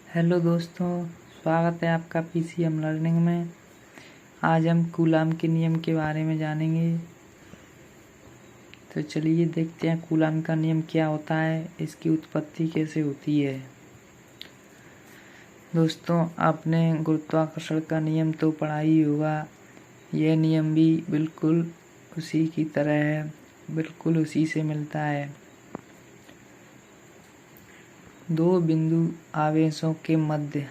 Hello दोस्तों, स्वागत है आपका पीसीएम लर्निंग में। आज हम कूलाम के नियम के बारे में जानेंगे। तो चलिए देखते हैं कूलाम का नियम क्या होता है, इसकी उत्पत्ति कैसे होती है। दोस्तों, आपने गुरुत्वाकर्षण का नियम तो पढ़ा ही होगा। यह नियम भी बिल्कुल उसी की तरह है, बिल्कुल उसी से मिलता है। दो बिंदु आवेशों के मध्य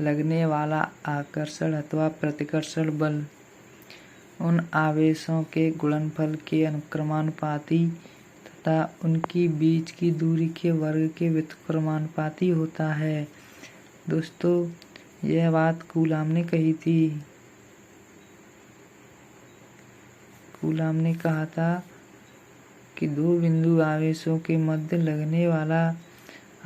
लगने वाला आकर्षण अथवा प्रतिकर्षण बल उन आवेशों के गुणनफल के अनुक्रमानुपाती तथा उनकी बीच की दूरी के वर्ग के व्युत्क्रमानुपाती होता है। दोस्तों, यह बात कूलाम ने कही थी। कूलाम ने कहा था कि दो बिंदु आवेशों के मध्य लगने वाला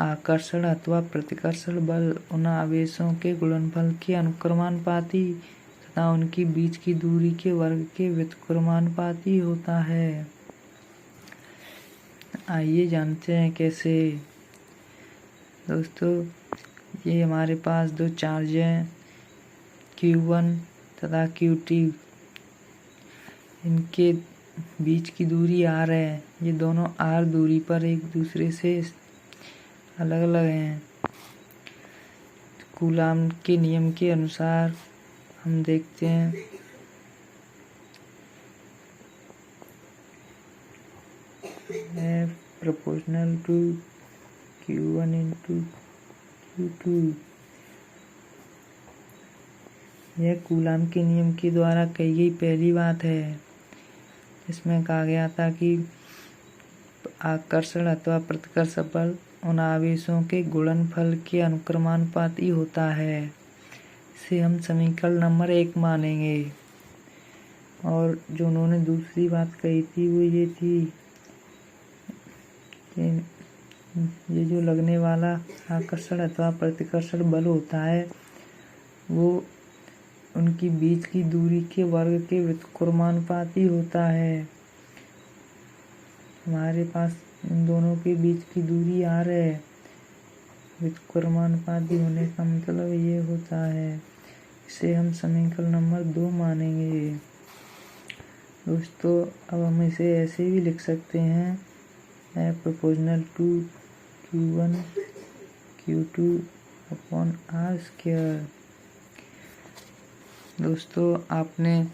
आकर्षण अथवा प्रतिकर्षण बल उन आवेशों के गुणनफल के अनुक्रमानुपाती तथा उनकी बीच की दूरी के वर्ग के व्युत्क्रमानुपाती होता है। आइए जानते हैं कैसे। दोस्तों, ये हमारे पास दो चार्ज हैं, Q1 तथा Q2। इनके बीच की दूरी R है। ये दोनों R दूरी पर एक दूसरे से अलग अलग हैं। कूलाम के नियम के अनुसार हम देखते हैं proportional to Q1 into Q2। यह कूलाम के नियम के द्वारा कही गई पहली बात है। इसमें कहा गया था कि आकर्षण अथवा प्रतिकर्षण बल उन आवेशों के गुणनफल के अनुक्रमानुपाती होता है। इसे हम समीकरण नंबर 1 मानेंगे। और जो उन्होंने दूसरी बात कही थी वो ये थी कि ये जो लगने वाला आकर्षण अथवा प्रतिकर्षण बल होता है वो उनकी बीच की दूरी के वर्ग के व्युत्क्रमानुपाती होता है। हमारे पास इन दोनों के बीच की दूरी R है। व्युत्क्रमानुपाती होने का मतलब ये होता है। इसे हम समीकरण नंबर 2 मानेंगे। दोस्तों, अब हम इसे ऐसे भी लिख सकते हैं, proportional to Q1 Q2 upon R²। दोस्तों, आपने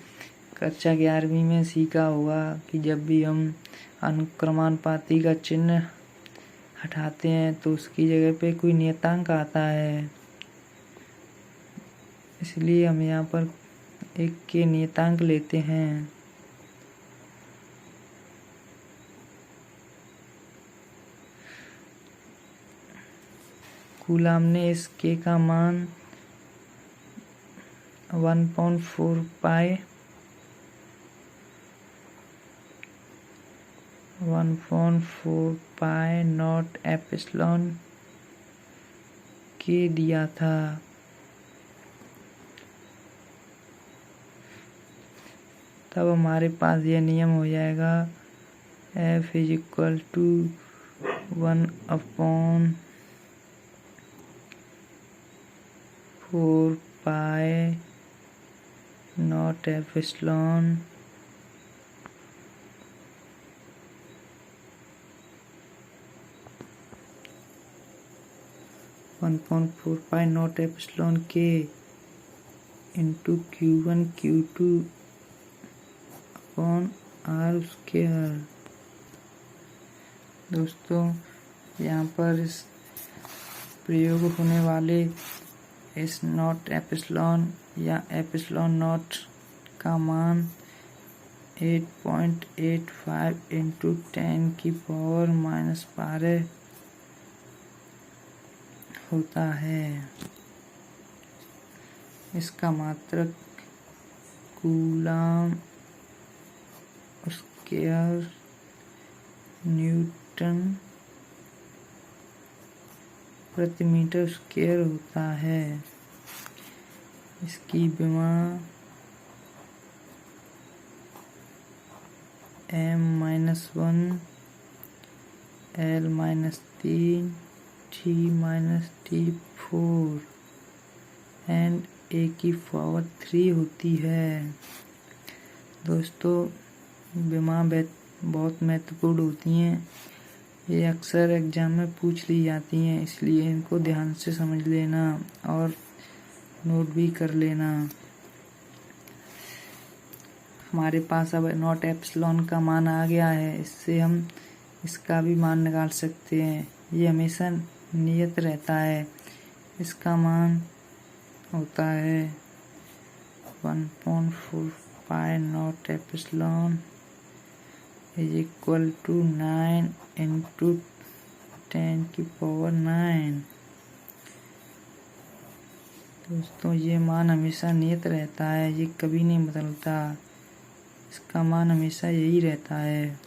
कक्षा 11वीं में सीखा होगा कि जब भी हम अनुक्रमानुपाती का चिन्ह हटाते हैं तो उसकी जगह पे कोई नियतांक आता है। इसलिए हम यहाँ पर एक के नियतांक लेते हैं। कूलाम ने इस के का मान 1.4 पाई 1.4 पाई नॉट एप्सिलॉन के दिया था। तब हमारे पास यह नियम हो जाएगा, F is equal to 1/4 pi not epsilon 1.4 pi not epsilon के into Q1 Q2 upon R²। दोस्तों, यहाँ पर इस प्रयोग होने वाले इस नॉट एप्सिलॉन या एप्सिलॉन नॉट का मान 8.85 इंटू 10⁻⁻12 होता है। इसका मात्रक कूलाम स्क्वायर न्यूटन प्रति मीटर स्क्वायर होता है। इसकी विमा M-1 L-3 -t4 and a की पावर 3 होती है। दोस्तों विमा बहुत महत्वपूर्ण होती हैं। ये अक्सर एग्जाम में पूछ ली जाती हैं, इसलिए इनको ध्यान से समझ लेना और नोट भी कर लेना। हमारे पास अब नॉट एप्सिलॉन का मान आ गया है, इससे हम इसका भी मान निकाल सकते हैं। ये हमेशा नियत रहता है। इसका मान होता है 1.45 nought epsilon is equal to 9 into 10⁻⁹। दोस्तों ये मान हमेशा नियत रहता है, ये कभी नहीं बदलता। इसका मान हमेशा यही रहता है।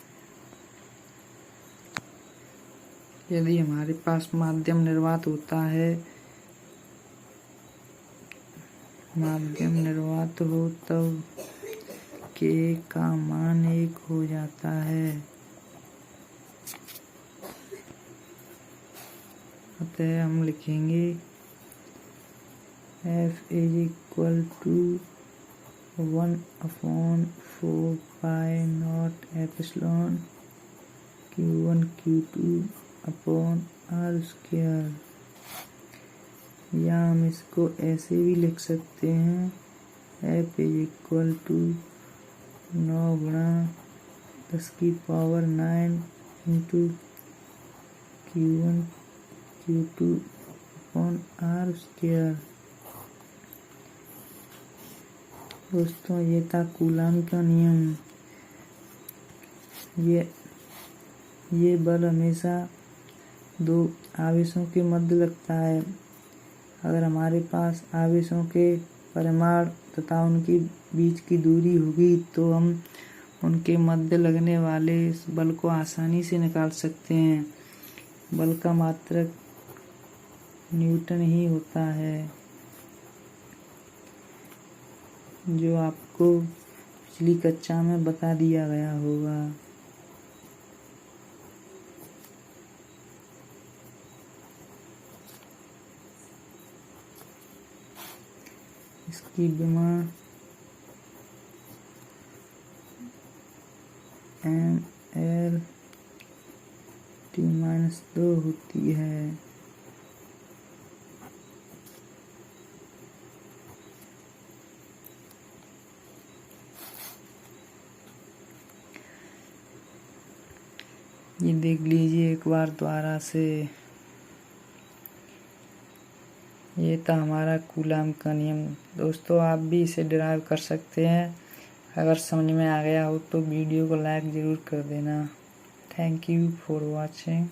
यदि हमारे पास माध्यम निर्वात होता है, माध्यम निर्वात हो तब k का मान 1 हो जाता है। अतः हम लिखेंगे F is equal to 1/4 nought epsilon Q1 Q2 upon r²। या हम इसको ऐसे भी लिख सकते हैं F is equal to 9 × 10⁹ into Q1 Q2 upon r²। दोस्तों ये था कूलाम का नियम। ये बल हमेशा दो आवेशों के मध्य लगता है। अगर हमारे पास आवेशों के परिमाण तथा उनके बीच की दूरी होगी तो हम उनके मध्य लगने वाले इस बल को आसानी से निकाल सकते हैं। बल का मात्रक न्यूटन ही होता है, जो आपको पिछली कक्षा में बता दिया गया होगा। इसकी विमा mL-2 होती है। ये देख लीजिए एक बार दोबारा से। ये था हमारा कूलाम का नियम। दोस्तों आप भी इसे डिराइव कर सकते हैं। अगर समझ में आ गया हो तो वीडियो को लाइक ज़रूर कर देना। Thank you for watching.